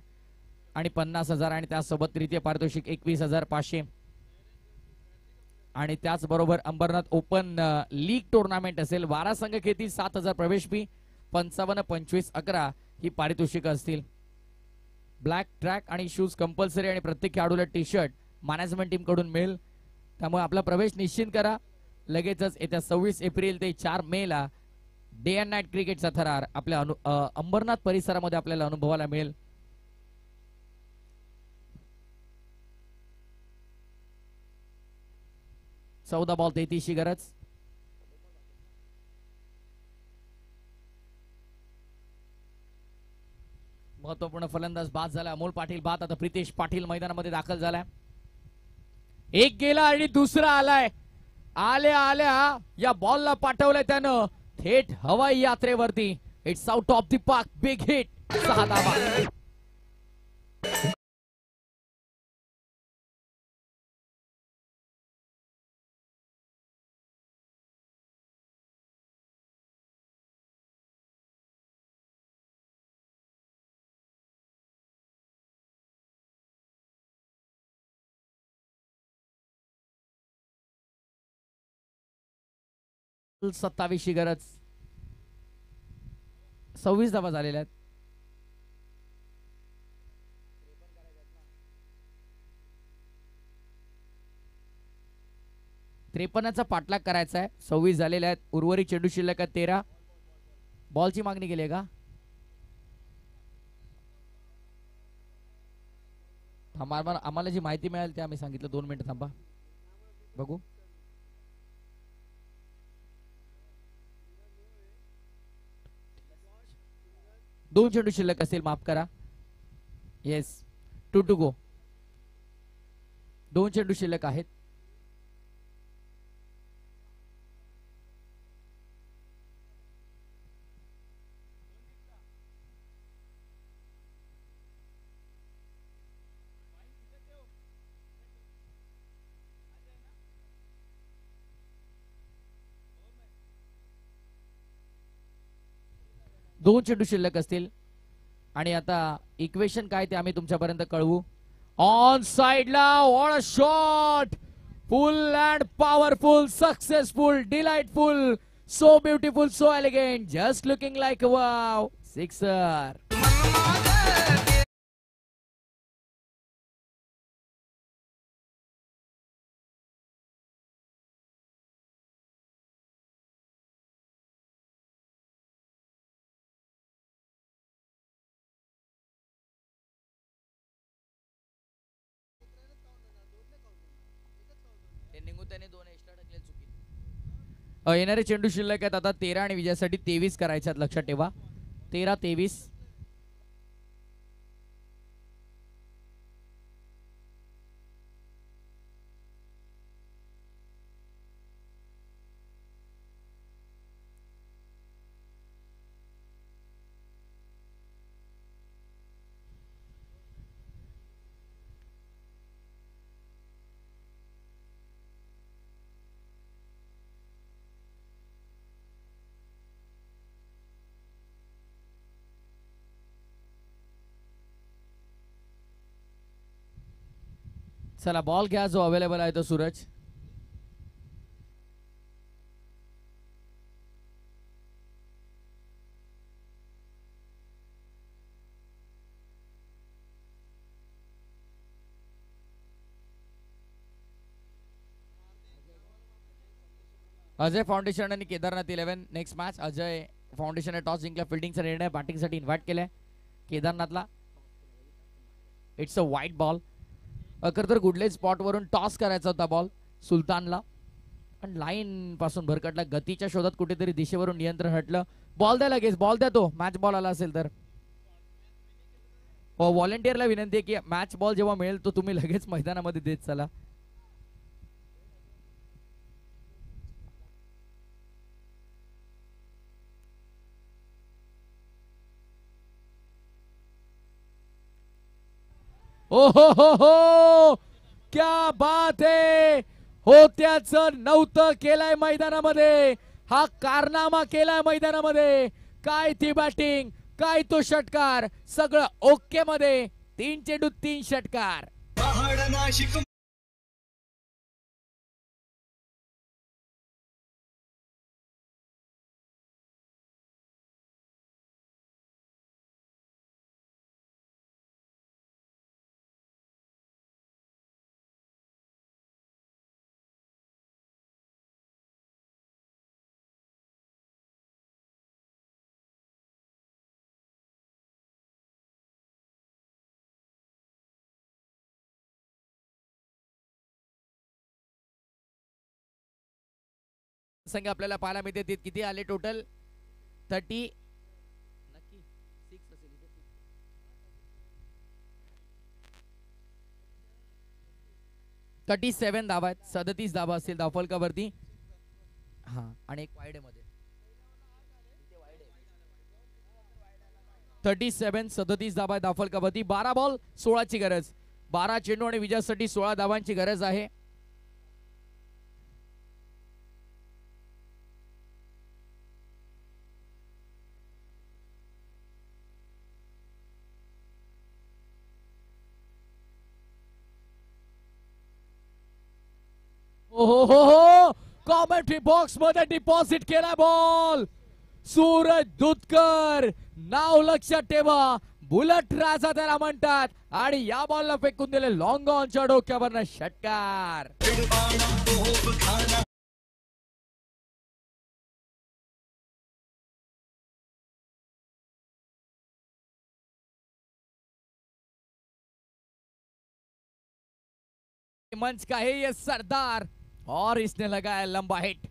आणि 50,000 आणि त्यासोबत तृतीय पारितोषिक 21,500. आणि त्याचबरोबर अंबरनाथ ओपन लीग टुर्नामेंट असेल. 12 संघ खेळतील. 7,000 प्रवेश फी. 55, 25, 11 ही पारितोषिक असतील. ब्लॅक ट्रॅक आणि शूज कंपल्सरी आणि प्रत्येक खेळाडूला टी शर्ट मॅनेजमेंट टीम कडून मिळेल. त्यामुळे आपला प्रवेश निश्चित करा. लगेचच येत्या 26 एप्रिल ते 4 मे ला डे अँड नाईट क्रिकेटचा थरार आपल्या अंबरनाथ परिसरामध्ये आपल्याला अनुभवायला मिळेल. चौदा बॉल 33 गरज. महत्वपूर्ण फलंदाज बाद झाला. अमोल पाटील बाद. आता प्रितेश पाटील मैदानामध्ये दाखल झालाय. एक गेला आणि दुसरा आलाय. आल्या आल्या या बॉलला पाठवलंय त्यानं थेट हवाई यात्रेवरती. It's out of the park. Big hit. 6 धावा. 27ची गरज. 26 धावा झालेल्या आहेत. त्रेपन्नचा पाठलाग करायचा आहे. 26 झालेल्या आहेत. उर्वरित चेंडू शिल्लक आहे 13. बॉलची मागणी केली आहे का? आम्हाला जी माहिती मिळाली ते आम्ही सांगितलं. 2 मिनिटं थांबा बघू. दोन चेंडू शिल्लक असतील, माफ करा. Yes, 2 to go. 2 चेंडू शिल्लक आहेत. दोन चेंडू शिल्लक असतील आणि आता इक्वेशन काय ते आम्ही तुमच्यापर्यंत कळवू. ऑन साइडला what a shot, full and powerful, successful, delightful, so beautiful, so elegant, just looking like wow, sixer. येणारे चेंडू शिल्लक आहेत आता 13 आणि विजयासाठी 23 करायचे आहेत. लक्षात ठेवा, 13-23. चला बॉल घ्या जो अवेलेबल आहे तो सूरज. अजय फाउंडेशन आणि Kedarnath 11 next match. Ajay foundation toss जिंकला, फिल्डिंगचा निर्णय, बॅटिंगसाठी इन्व्हाइट केलाय केदारनाथला. इट्स अ वाईट बॉल. खर तर गुडले स्पॉट वरून टॉस करायचा होता बॉल सुलतानला, पण लाईन पासून भरकटला. गतीच्या शोधात कुठेतरी दिशेवरून नियंत्रण हटलं. बॉल द्या लगेच, बॉल द्या. तो मॅच बॉल आला असेल तर व्हॉलेंटियरला विनंती आहे की मॅच बॉल जेव्हा मिळेल तो तुम्ही लगेच मैदानामध्ये देत चला. ओ हो, क्या बात आहे. होत्याचं नव्हतं केलाय मैदानामध्ये, हा कारनामा केलाय मैदानामध्ये. काय ती बॅटिंग, काय तो षटकार, सगळं ओके मध्ये. 3 चेंडू 3 षटकार. संघ आपल्याला पाहायला मिळते. किती आले टोटल? 30 नक्की 6 असेल. 37 धावा आहेत. 37 धावा असतील धावफलकावरती. हा, आणि एक वाईड मध्ये 37 धावा आहेत धावफलकावरती. 12 बॉल 16 ची गरज. 12 चेंडू आणि विजयासाठी 16 धावांची गरज आहे. हो, कॉमेंट्री बॉक्स मध्ये डिपॉझिट केला बॉल. सूरज दुधकर नाव लक्षात ठेवा, बुलेट राजा त्याला म्हणतात. आणि या बॉलला फेकून दिले लॉंग ऑनच्या डोक्यावरनं षटकार. मंच का है ये सरदार और इसने लगाया लंबा हिट.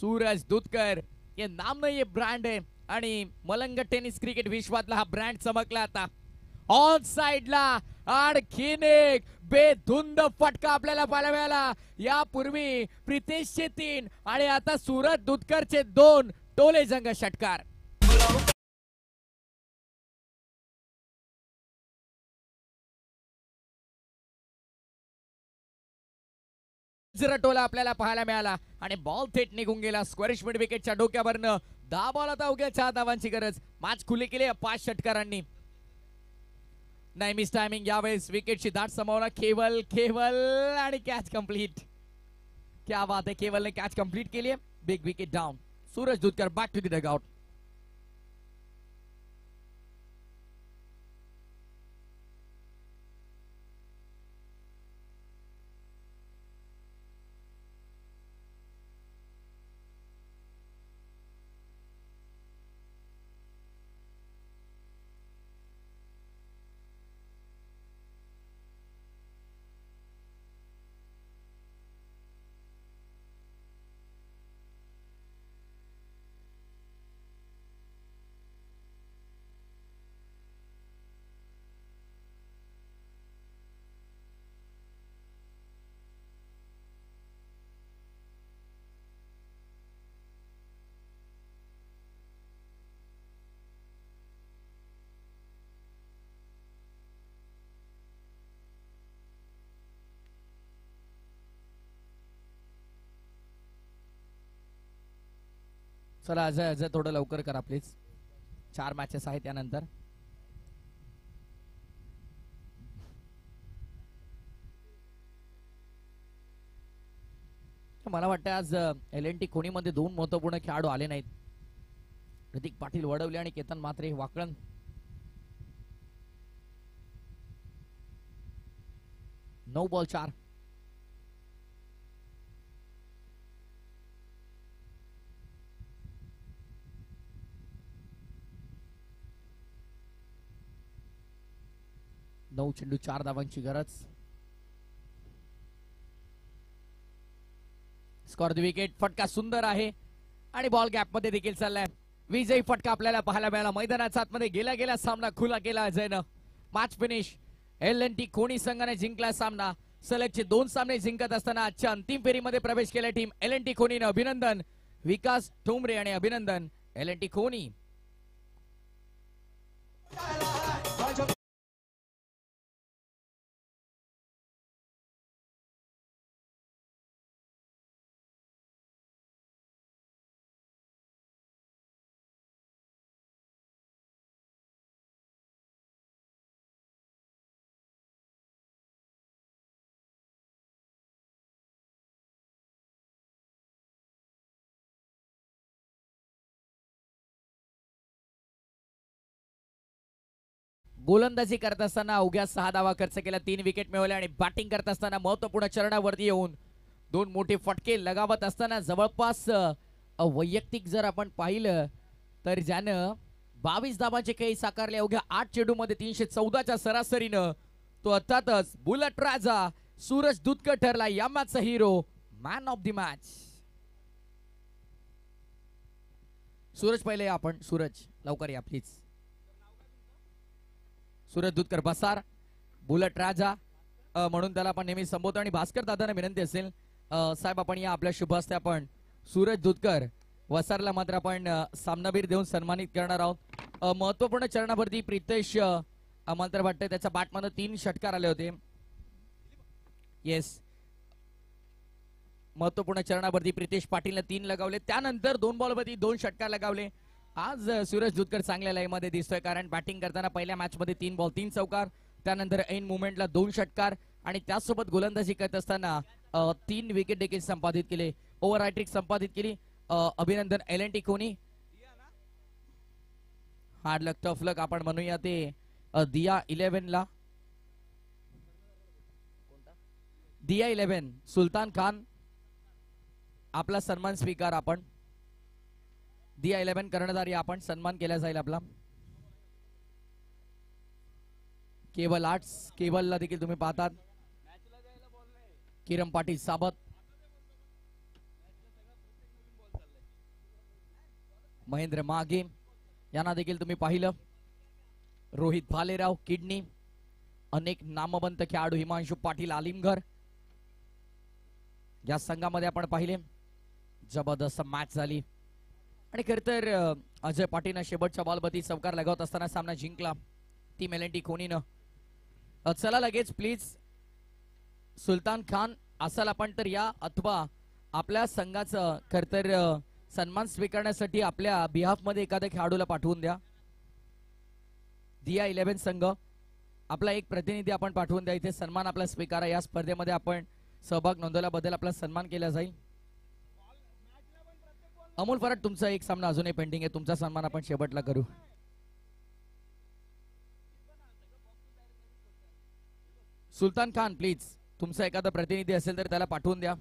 सूरज दुधकर ये नाम नहीं, ये ब्रँड आहे. आणि मलंग टेनिस क्रिकेट विश्वातला हा ब्रँड चमकला आता. ऑन साइडला आणखीन एक बेधुंद फटका आपल्याला पाहायला मिळाला. यापूर्वी प्रितेशचे 3 आणि आता सूरज दुधकरचे 2 टोले जंग षटकार. टोला आपल्याला पाहायला मिळाला आणि बॉल थेट निघून गेला स्क्वेअरिश मिड विकेटच्या डोक्यावरनं. 10 बॉल आता अवघ्या 4 धावांची गरज. मॅच खुली केली 5 षटकारांनी. नाही मिस टायमिंग यावेळेस. विकेटची दाट संभावना. केवल आणि कॅच कंप्लीट. क्या बात है, केवलने कॅच कंप्लीट केली आहे. Big wicket down. Suraj Dudhkar back to the dugout. चला अजय थोडं लवकर करा प्लीज. 4 मॅचेस आहेत त्यानंतर. मला वाटतं आज LNT कोणीमध्ये 2 महत्वपूर्ण खेळाडू आले नाहीत. प्रतीक पाटील वडवले आणि केतन म्हात्रे वाकळण. नऊ बॉल 4. नऊ चेंडू 4 धावांची गरज. Score the wicket. फटका सुंदर आहे आणि बॉल गॅप मध्ये देखील चाललाय. विजयी फटका आपल्याला पाहायला मिळाला. मैदानाच्या आतमध्ये गेला सामना खुला केला अजयनं. Match finish. LNT कोणी संघाने जिंकला सामना. सलगचे 2 सामने जिंकत असताना आजच्या अंतिम फेरीमध्ये प्रवेश केला टीम LNT कोणीनं. अभिनंदन विकास ठोंबरे आणि अभिनंदन LNT कोणी. गोलंदाजी करत असताना अवघ्या 6 धावा खर्च केला. 3 विकेट मिळवल्या आणि बॅटिंग करत असताना महत्वपूर्ण चरणावरती येऊन 2 मोठे फटके लगावत असताना जवळपास वैयक्तिक जर आपण पाहिलं तर ज्यानं 22 धावांचे खेळ साकारले अवघ्या 8 चेंडू मध्ये 314च्या सरासरीनं. तो अर्थातच बुलेट राजा सूरज दुधकर ठरला या मॅचचा hero, man of the match. Suraj पहिले आपण. सूरज लवकर या प्लीज. सूरज दुधकर बसार बुलेट राजा म्हणून त्याला आपण नेहमी संबोधतो. आणि भास्कर दादांना विनंती असेल साहेब आपण या आपल्या शुभ हस्ते आपण सूरज दुधकर वसारला मात्र आपण सामनावीर देऊन सन्मानित करणार आहोत. महत्वपूर्ण चरणावरती प्रितेश मात्र वाटतंय त्याच्या बॅटमध्ये 3 षटकार आले होते. येस, महत्वपूर्ण चरणावरती प्रितेश पाटीलने 3 लगावले. त्यानंतर 2 बॉलवरती 2 षटकार लगावले. आज सूरज दुधकर चांगल्या लाईन मध्ये दिसतोय कारण बॅटिंग करताना पहिल्या मॅच मध्ये 3 बॉल 3 चौकार, त्यानंतर ऐन मुवमेंटला 2 षटकार आणि त्यासोबत गोलंदाजी करत असताना 3 विकेट देखील संपादित केले. ओव्हर हॅट्रिक संपादित केली. अभिनंदन एल.एन.टी. कोणी. हार्ड लक टफ लक आपण म्हणूया ते दिया 11 ला. दिया 11 सुलतान खान आपला सन्मान स्वीकार. आपण दिया 11 कर्णधारी आपण सन्मान केला जाईल आपला. केबल आर्ट्स केबलला देखील तुम्ही पाहतात. किरण पाटील साबत, महेंद्र मागे यांना देखील तुम्ही पाहिलं. रोहित भालेराव किडनी, अनेक नामवंत खेळाडू हिमांशु पाटील आलिमघर या संघामध्ये आपण पाहिले. जबरदस्त मॅच झाली आणि खर तर अजय पाटीलनं शेवटच्या बॉलवरती चौकार लगावत असताना सामना जिंकला टीम एल.एन.टी. कोणीनं. चला लगेच प्लीज सुलतान खान असाल आपण तर या, अथवा आपल्या संघाचं खर तर सन्मान स्वीकारण्यासाठी आपल्या बिहाफ मध्ये एखाद्या खेळाडूला पाठवून द्या. दिया 11 संघ आपला एक प्रतिनिधी आपण पाठवून द्या. इथे सन्मान आपला स्वीकारा. या स्पर्धेमध्ये आपण सहभाग नोंदवल्याबद्दल आपला सन्मान केला जाईल. अमोल फराट तुमचा एक सामना अजूनही पेंडिंग आहे. तुमचा सन्मान आपण शेवटला करू. सुलतान खान प्लीज तुमचा एखादा प्रतिनिधी असेल तर त्याला पाठवून द्या.